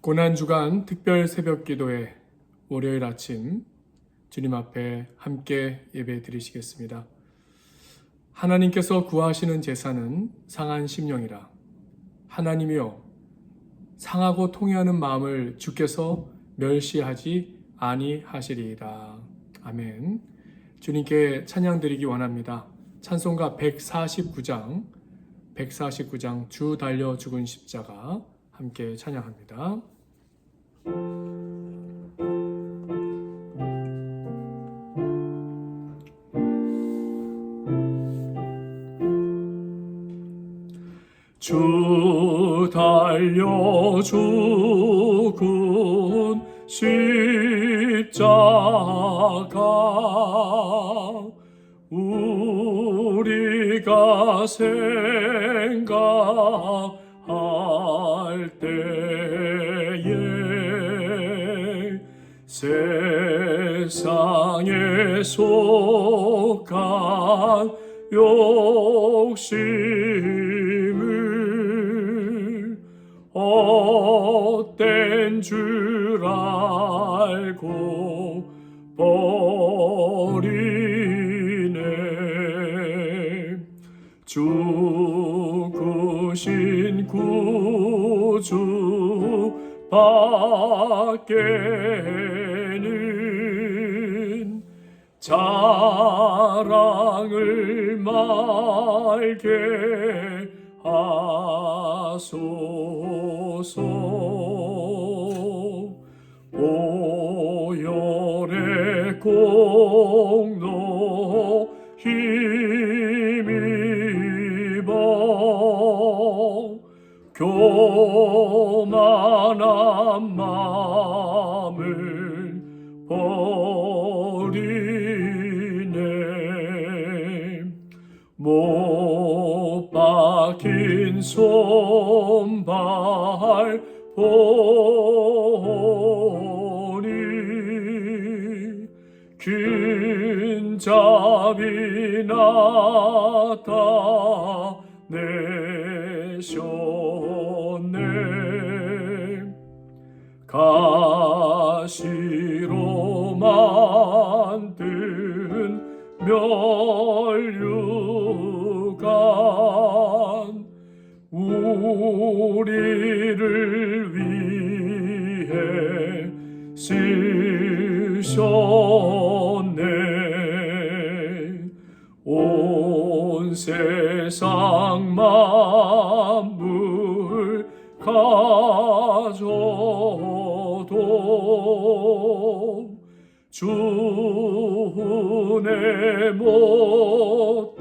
고난주간 특별 새벽기도회 월요일 아침 주님 앞에 함께 예배 드리시겠습니다. 하나님께서 구하시는 제사는 상한 심령이라. 하나님이여, 상하고 통회하는 마음을 주께서 멸시하지 아니하시리이다. 아멘. 주님께 찬양 드리기 원합니다. 찬송가 149장 주 달려 죽은 십자가 함께 찬양합니다. 주 달려 죽은 십자가 우리가 생각할 때에 세상에 속한 욕심을 헛된 줄 알고 버리네. 죽으신 구주 밖에는 자랑을 말게 하소서. 보혈의 공로 힘입어 교만한 마음을 버리네. 못 박힌 손발 보니 긴잡이 나타내셨네. 가시로 만든 면류관 우리를 위해 쓰셨네. 온 세상 만물 가져도 주 은혜 못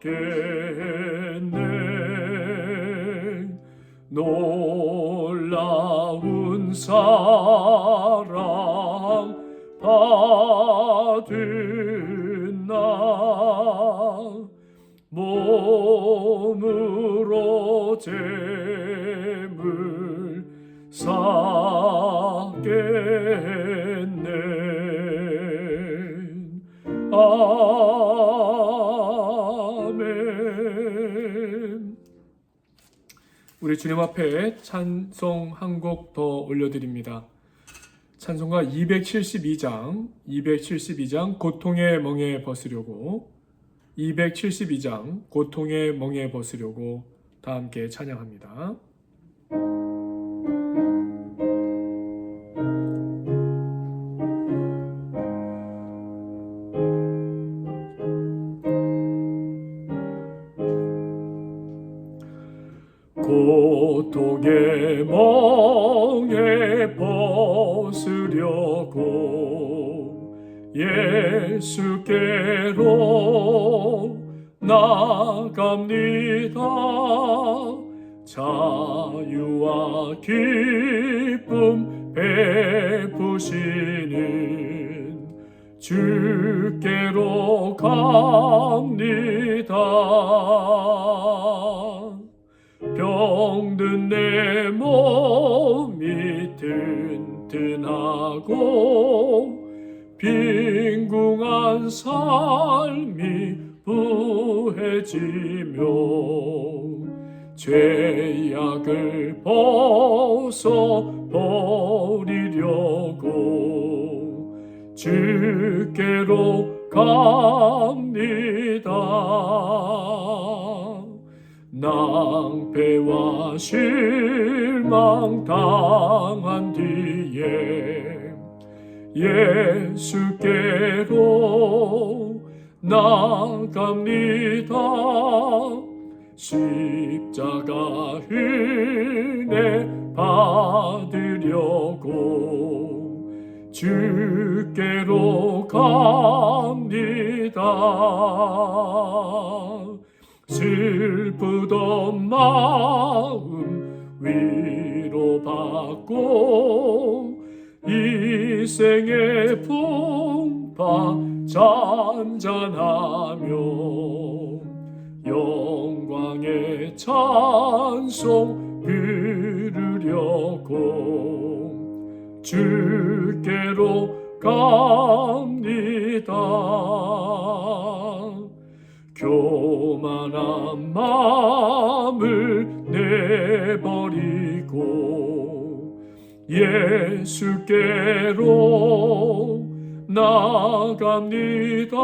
갚겠네. 놀라운 사랑 받은 나 몸으로 재물 쌓겠네. 아멘. 우리 주님 앞에 찬송 한 곡 더 올려드립니다. 찬송가 272장 고통의 멍에 벗으려고 272장 고통의 멍에 벗으려고 다 함께 찬양합니다. 고통의 멍에 벗으려고 예수께로 나갑니다. 자유와 기쁨 베푸시는 주께로 갑니다. 병든 내 몸이 튼튼하고 빈궁한 삶이 부해지며 죄악을 벗어버리려고 주께로 갑니다. 낭패와 실망 당한 뒤에 예수께로 나갑니다. 십자가 은혜 받으려고 주께로 갑니다. 슬프던 마음 위로받고 이 생의 풍파 잔잔하며 영광의 찬송 부르려고 주께로 갑니다. 교만한 마음을 내버리고 예수께로 나갑니다.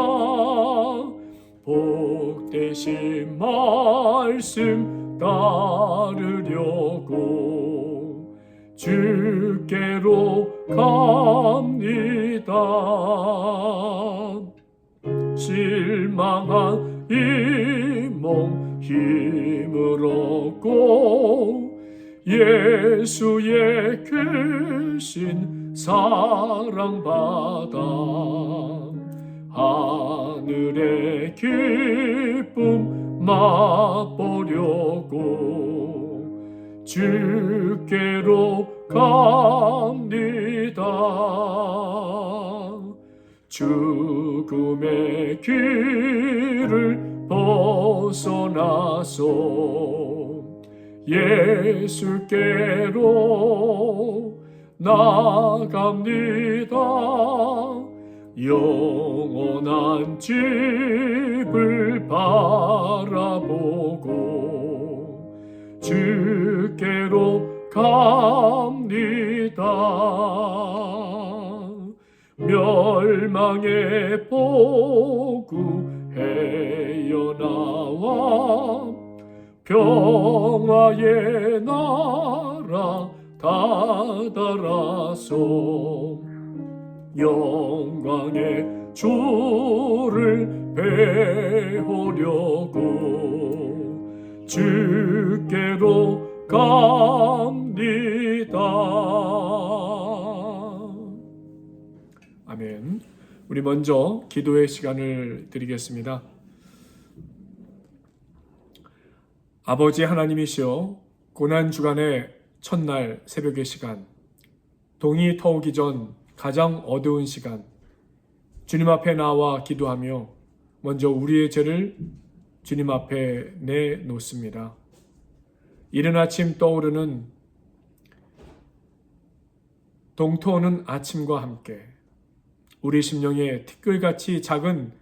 복되신 말씀 따르려고 주께로 갑니다. 실망한 이 몸 힘을 얻고 예수의 크신 사랑받아 하늘의 기쁨 맛보려고 주께로 갑니다. 죽음의 길을 벗어나서 예수께로 나갑니다. 영원한 집을 바라보고 주께로 갑니다. 멸망의 보구 헤어나와 평화의 나라 다다라서 영광의 주를 배우려고 주께로 갑니다. 아멘. 우리 먼저 기도의 시간을 드리겠습니다. 아버지 하나님이시여, 고난주간의 첫날 새벽의 시간, 동이 터오기 전 가장 어두운 시간, 주님 앞에 나와 기도하며 먼저 우리의 죄를 주님 앞에 내놓습니다. 이른 아침 떠오르는 동토오는 아침과 함께 우리 심령에 티끌같이 작은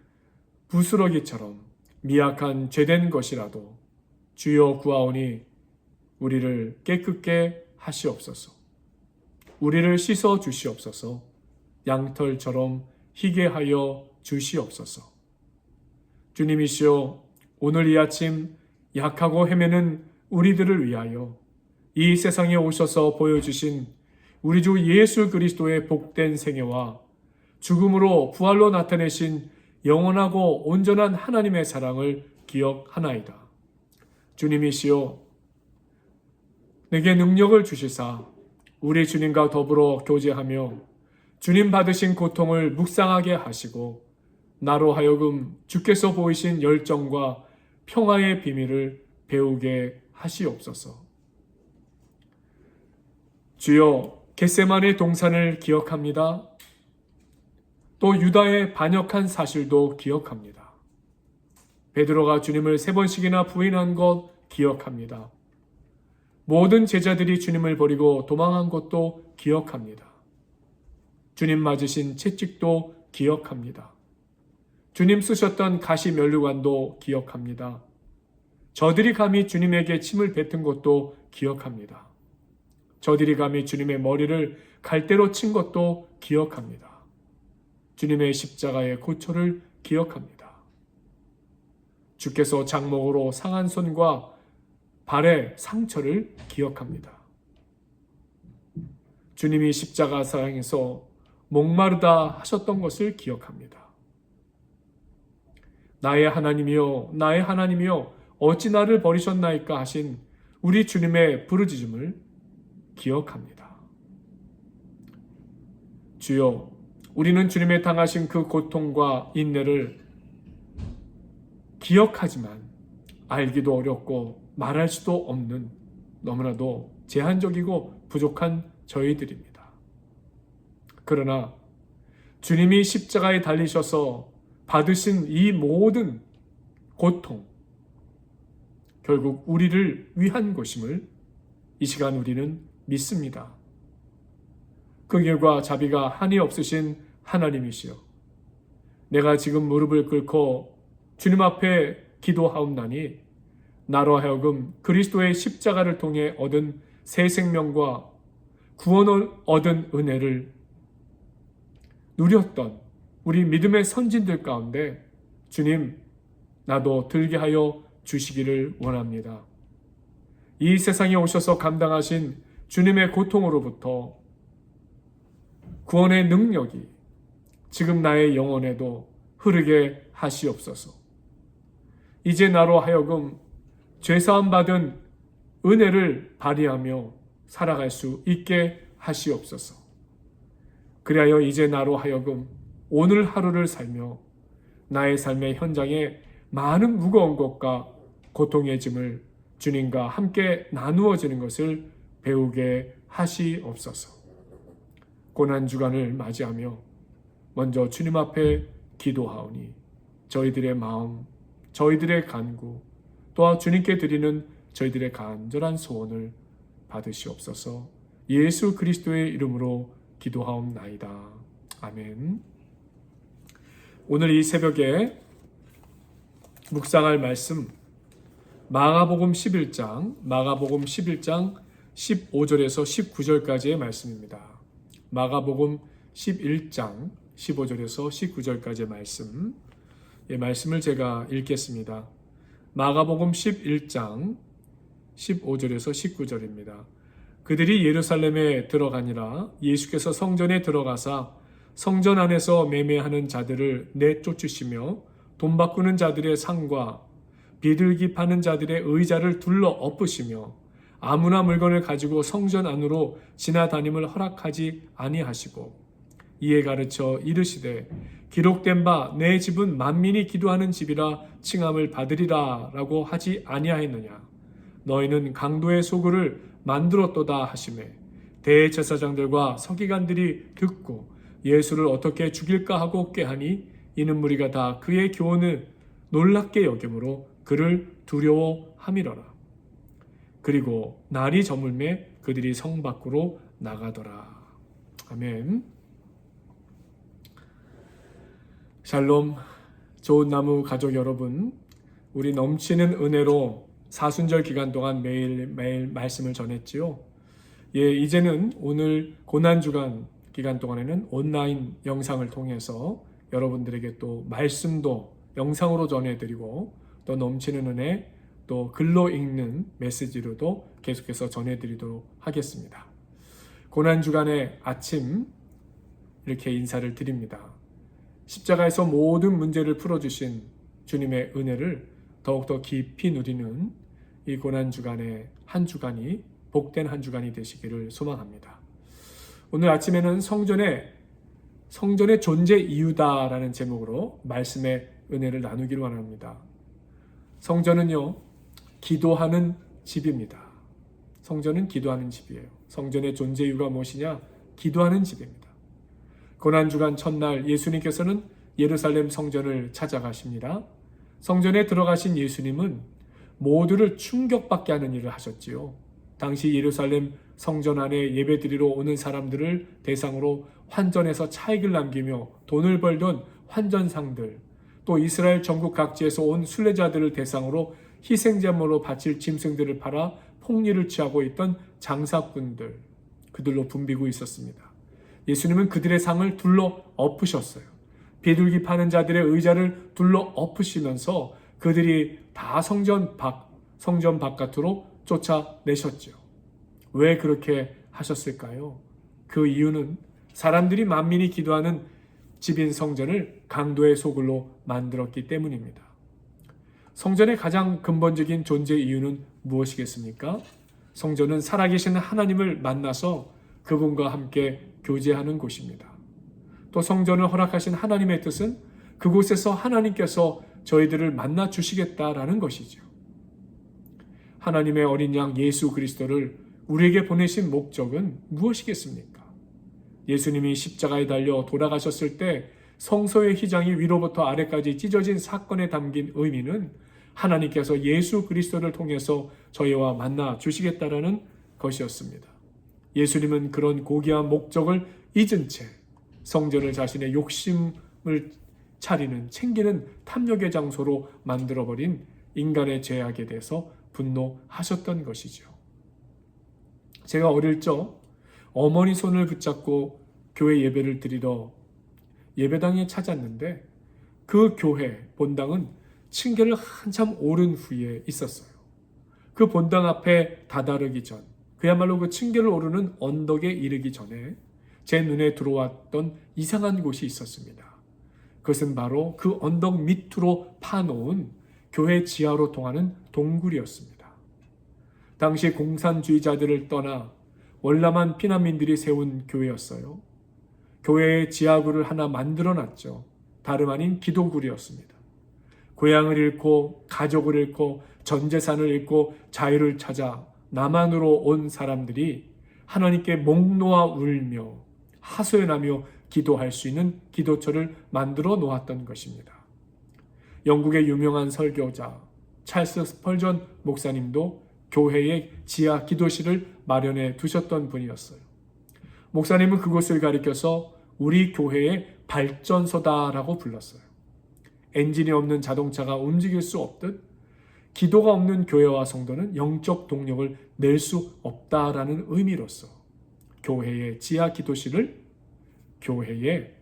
부스러기처럼 미약한 죄된 것이라도 주여 구하오니 우리를 깨끗게 하시옵소서. 우리를 씻어 주시옵소서. 양털처럼 희게 하여 주시옵소서. 주님이시여, 오늘 이 아침 약하고 헤매는 우리들을 위하여 이 세상에 오셔서 보여주신 우리 주 예수 그리스도의 복된 생애와 죽음으로 부활로 나타내신 영원하고 온전한 하나님의 사랑을 기억하나이다. 주님이시여, 내게 능력을 주시사 우리 주님과 더불어 교제하며 주님 받으신 고통을 묵상하게 하시고 나로 하여금 주께서 보이신 열정과 평화의 비밀을 배우게 하시옵소서. 주여, 겟세마네 동산을 기억합니다. 또 유다의 반역한 사실도 기억합니다. 베드로가 주님을 3번씩이나 부인한 것 기억합니다. 모든 제자들이 주님을 버리고 도망한 것도 기억합니다. 주님 맞으신 채찍도 기억합니다. 주님 쓰셨던 가시면류관도 기억합니다. 저들이 감히 주님에게 침을 뱉은 것도 기억합니다. 저들이 감히 주님의 머리를 갈대로 친 것도 기억합니다. 주님의 십자가의 고초를 기억합니다. 주께서 장목으로 상한 손과 발의 상처를 기억합니다. 주님이 십자가상에서 목마르다 하셨던 것을 기억합니다. 나의 하나님이여, 나의 하나님이여, 어찌 나를 버리셨나이까 하신 우리 주님의 부르짖음을 기억합니다. 주여, 우리는 주님의 당하신 그 고통과 인내를 기억하지만 알기도 어렵고 말할 수도 없는 너무나도 제한적이고 부족한 저희들입니다. 그러나 주님이 십자가에 달리셔서 받으신 이 모든 고통, 결국 우리를 위한 것임을 이 시간 우리는 믿습니다. 그 결과 자비가 한이 없으신 하나님이시여, 내가 지금 무릎을 꿇고 주님 앞에 기도하옵나니 나로 하여금 그리스도의 십자가를 통해 얻은 새 생명과 구원을 얻은 은혜를 누렸던 우리 믿음의 선진들 가운데 주님, 나도 들게 하여 주시기를 원합니다. 이 세상에 오셔서 감당하신 주님의 고통으로부터 구원의 능력이 지금 나의 영혼에도 흐르게 하시옵소서. 이제 나로 하여금 죄사함 받은 은혜를 발휘하며 살아갈 수 있게 하시옵소서. 그리하여 이제 나로 하여금 오늘 하루를 살며 나의 삶의 현장에 많은 무거운 것과 고통의 짐을 주님과 함께 나누어지는 것을 배우게 하시옵소서. 고난주간을 맞이하며 먼저 주님 앞에 기도하오니 저희들의 마음, 저희들의 간구, 또한 주님께 드리는 저희들의 간절한 소원을 받으시옵소서. 예수 그리스도의 이름으로 기도하옵나이다. 아멘. 오늘 이 새벽에 묵상할 말씀 마가복음 11장 15절에서 19절까지의 말씀입니다. 마가복음 11장 15절에서 19절까지의 말씀, 이 말씀을 제가 읽겠습니다. 마가복음 11장 15절에서 19절입니다. 그들이 예루살렘에 들어가니라. 예수께서 성전에 들어가사 성전 안에서 매매하는 자들을 내쫓으시며 돈 바꾸는 자들의 상과 비둘기 파는 자들의 의자를 둘러 엎으시며 아무나 물건을 가지고 성전 안으로 지나다님을 허락하지 아니하시고 이에 가르쳐 이르시되 기록된 바 내 집은 만민이 기도하는 집이라 칭함을 받으리라 라고 하지 아니하였느냐. 너희는 강도의 소굴을 만들었도다 하시매 대제사장들과 서기관들이 듣고 예수를 어떻게 죽일까 하고 꾀하니 이는 무리가 다 그의 교훈을 놀랍게 여김으로 그를 두려워함이러라. 그리고 날이 저물매 그들이 성 밖으로 나가더라. 아멘. 샬롬, 좋은 나무 가족 여러분, 우리 넘치는 은혜로 사순절 기간 동안 매일매일 말씀을 전했지요. 이제는 오늘 고난주간 기간 동안에는 온라인 영상을 통해서 여러분들에게 또 말씀도 영상으로 전해드리고 또 넘치는 은혜, 또 글로 읽는 메시지로도 계속해서 전해드리도록 하겠습니다. 고난주간의 아침 이렇게 인사를 드립니다. 십자가에서 모든 문제를 풀어주신 주님의 은혜를 더욱더 깊이 누리는 이 고난주간의 한 주간이 복된 한 주간이 되시기를 소망합니다. 오늘 아침에는 성전의 존재 이유다라는 제목으로 말씀의 은혜를 나누기로 원합니다. 성전은요, 기도하는 집입니다. 성전은 기도하는 집이에요. 성전의 존재 이유가 무엇이냐? 기도하는 집입니다. 고난주간 첫날 예수님께서는 예루살렘 성전을 찾아가십니다. 성전에 들어가신 예수님은 모두를 충격받게 하는 일을 하셨지요. 당시 예루살렘 성전 안에 예배드리러 오는 사람들을 대상으로 환전에서 차익을 남기며 돈을 벌던 환전상들, 또 이스라엘 전국 각지에서 온 순례자들을 대상으로 희생제물로 바칠 짐승들을 팔아 폭리를 취하고 있던 장사꾼들, 그들로 붐비고 있었습니다. 예수님은 그들의 상을 둘러 엎으셨어요. 비둘기 파는 자들의 의자를 둘러 엎으시면서 그들이 다 성전 바깥으로 쫓아내셨죠. 왜 그렇게 하셨을까요? 그 이유는 사람들이 만민이 기도하는 집인 성전을 강도의 소굴로 만들었기 때문입니다. 성전의 가장 근본적인 존재 이유는 무엇이겠습니까? 성전은 살아계신 하나님을 만나서 그분과 함께 교제하는 곳입니다. 또 성전을 허락하신 하나님의 뜻은 그곳에서 하나님께서 저희들을 만나 주시겠다라는 것이죠. 하나님의 어린 양 예수 그리스도를 우리에게 보내신 목적은 무엇이겠습니까? 예수님이 십자가에 달려 돌아가셨을 때 성소의 휘장이 위로부터 아래까지 찢어진 사건에 담긴 의미는 하나님께서 예수 그리스도를 통해서 저희와 만나 주시겠다라는 것이었습니다. 예수님은 그런 고귀한 목적을 잊은 채 성전을 자신의 욕심을 챙기는 탐욕의 장소로 만들어버린 인간의 죄악에 대해서 분노하셨던 것이죠. 제가 어릴 적 어머니 손을 붙잡고 교회 예배를 드리러 예배당에 찾았는데 그 교회 본당은 층계를 한참 오른 후에 있었어요. 그 본당 앞에 다다르기 전, 그야말로 그 층계를 오르는 언덕에 이르기 전에 제 눈에 들어왔던 이상한 곳이 있었습니다. 그것은 바로 그 언덕 밑으로 파놓은 교회 지하로 통하는 동굴이었습니다. 당시 공산주의자들을 떠나 월남한 피난민들이 세운 교회였어요. 교회의 지하굴을 하나 만들어놨죠. 다름 아닌 기도굴이었습니다. 고향을 잃고 가족을 잃고 전 재산을 잃고 자유를 찾아 남한으로 온 사람들이 하나님께 목 놓아 울며 하소연하며 기도할 수 있는 기도처를 만들어 놓았던 것입니다. 영국의 유명한 설교자 찰스 스펄전 목사님도 교회의 지하 기도실을 마련해 두셨던 분이었어요. 목사님은 그곳을 가리켜서 우리 교회의 발전소다라고 불렀어요. 엔진이 없는 자동차가 움직일 수 없듯 기도가 없는 교회와 성도는 영적 동력을 낼 수 없다라는 의미로서 교회의 지하 기도실을 교회의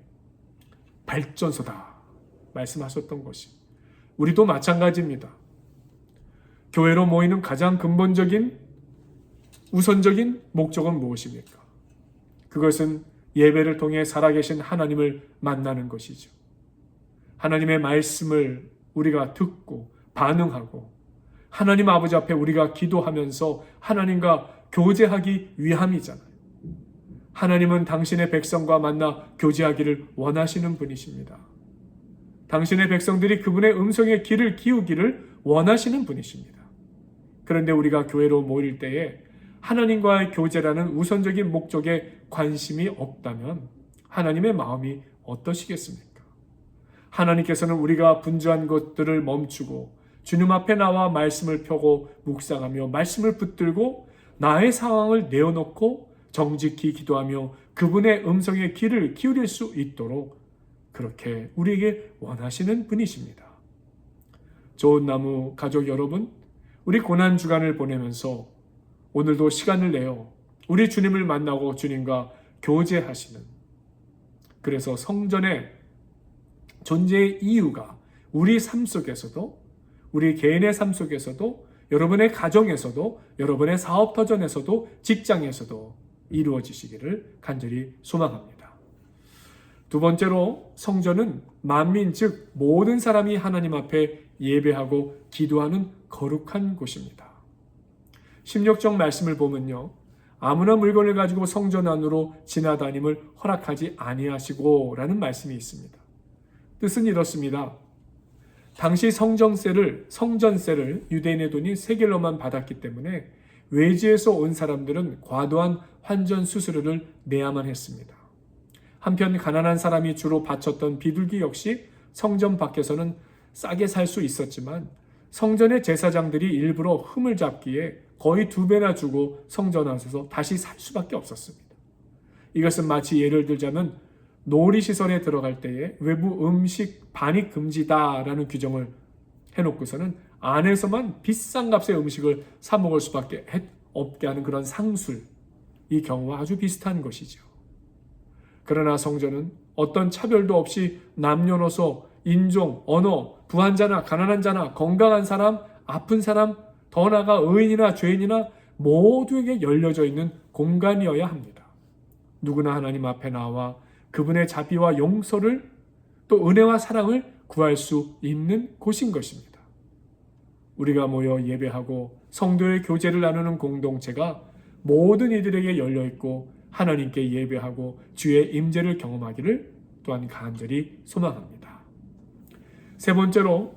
발전소다 말씀하셨던 것이 우리도 마찬가지입니다. 교회로 모이는 가장 근본적인 우선적인 목적은 무엇입니까? 그것은 예배를 통해 살아계신 하나님을 만나는 것이죠. 하나님의 말씀을 우리가 듣고 반응하고 하나님 아버지 앞에 우리가 기도하면서 하나님과 교제하기 위함이잖아요. 하나님은 당신의 백성과 만나 교제하기를 원하시는 분이십니다. 당신의 백성들이 그분의 음성에 귀를 기울기를 원하시는 분이십니다. 그런데 우리가 교회로 모일 때에 하나님과의 교제라는 우선적인 목적에 관심이 없다면 하나님의 마음이 어떠시겠습니까? 하나님께서는 우리가 분주한 것들을 멈추고 주님 앞에 나와 말씀을 펴고 묵상하며 말씀을 붙들고 나의 상황을 내어놓고 정직히 기도하며 그분의 음성에 귀를 기울일 수 있도록 그렇게 우리에게 원하시는 분이십니다. 좋은 나무 가족 여러분, 우리 고난 주간을 보내면서 오늘도 시간을 내어 우리 주님을 만나고 주님과 교제하시는, 그래서 성전의 존재의 이유가 우리 삶 속에서도, 우리 개인의 삶 속에서도, 여러분의 가정에서도, 여러분의 사업 터전에서도, 직장에서도 이루어지시기를 간절히 소망합니다. 두 번째로, 성전은 만민 즉 모든 사람이 하나님 앞에 예배하고 기도하는 거룩한 곳입니다. 십육적 말씀을 보면요, 아무나 물건을 가지고 성전 안으로 지나다님을 허락하지 아니하시고 라는 말씀이 있습니다. 뜻은 이렇습니다. 당시 성전세를 유대인의 돈인 세겔로만 받았기 때문에 외지에서 온 사람들은 과도한 환전 수수료를 내야만 했습니다. 한편 가난한 사람이 주로 바쳤던 비둘기 역시 성전 밖에서는 싸게 살 수 있었지만 성전의 제사장들이 일부러 흠을 잡기에 거의 2배나 주고 성전 안에서 다시 살 수밖에 없었습니다. 이것은 마치 예를 들자면 놀이시설에 들어갈 때에 외부 음식 반입 금지다라는 규정을 해놓고서는 안에서만 비싼 값의 음식을 사 먹을 수밖에 없게 하는 그런 상술, 이 경우와 아주 비슷한 것이죠. 그러나 성전은 어떤 차별도 없이 남녀노소, 인종, 언어, 부한 자나 가난한 자나 건강한 사람, 아픈 사람, 더 나아가 의인이나 죄인이나 모두에게 열려져 있는 공간이어야 합니다. 누구나 하나님 앞에 나와 그분의 자비와 용서를 또 은혜와 사랑을 구할 수 있는 곳인 것입니다. 우리가 모여 예배하고 성도의 교제를 나누는 공동체가 모든 이들에게 열려있고 하나님께 예배하고 주의 임재를 경험하기를 또한 간절히 소망합니다. 세 번째로,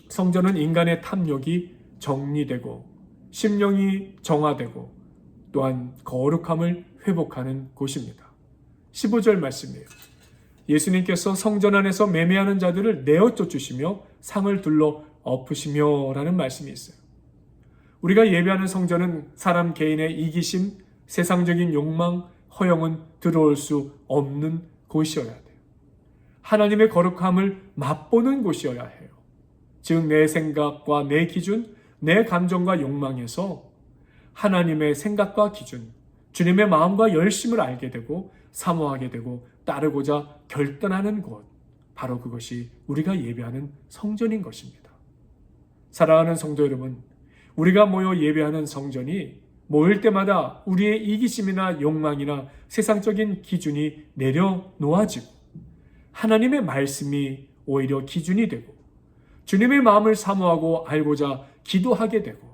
성전은 인간의 탐욕이 정리되고 심령이 정화되고 또한 거룩함을 회복하는 곳입니다. 15절 말씀이에요. 예수님께서 성전 안에서 매매하는 자들을 내어 쫓으시며 상을 둘러 엎으시며 라는 말씀이 있어요. 우리가 예배하는 성전은 사람 개인의 이기심, 세상적인 욕망, 허영은 들어올 수 없는 곳이어야 돼요. 하나님의 거룩함을 맛보는 곳이어야 해요. 즉 내 생각과 내 기준, 내 감정과 욕망에서 하나님의 생각과 기준, 주님의 마음과 열심을 알게 되고 사모하게 되고 따르고자 결단하는 곳, 바로 그것이 우리가 예배하는 성전인 것입니다. 사랑하는 성도 여러분, 우리가 모여 예배하는 성전이 모일 때마다 우리의 이기심이나 욕망이나 세상적인 기준이 내려놓아지고 하나님의 말씀이 오히려 기준이 되고 주님의 마음을 사모하고 알고자 기도하게 되고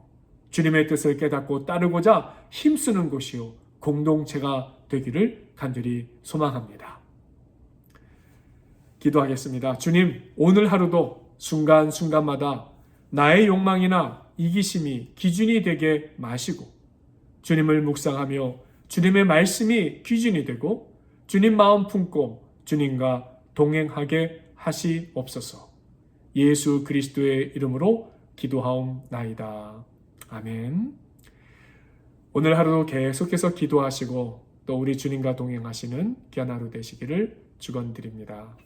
주님의 뜻을 깨닫고 따르고자 힘쓰는 곳이요 공동체가 되기를 간절히 소망합니다. 기도하겠습니다. 주님, 오늘 하루도 순간순간마다 나의 욕망이나 이기심이 기준이 되게 마시고 주님을 묵상하며 주님의 말씀이 기준이 되고 주님 마음 품고 주님과 동행하게 하시옵소서. 예수 그리스도의 이름으로 기도하옵나이다. 아멘. 오늘 하루도 계속해서 기도하시고 또 우리 주님과 동행하시는 귀한 하루 되시기를 축원드립니다.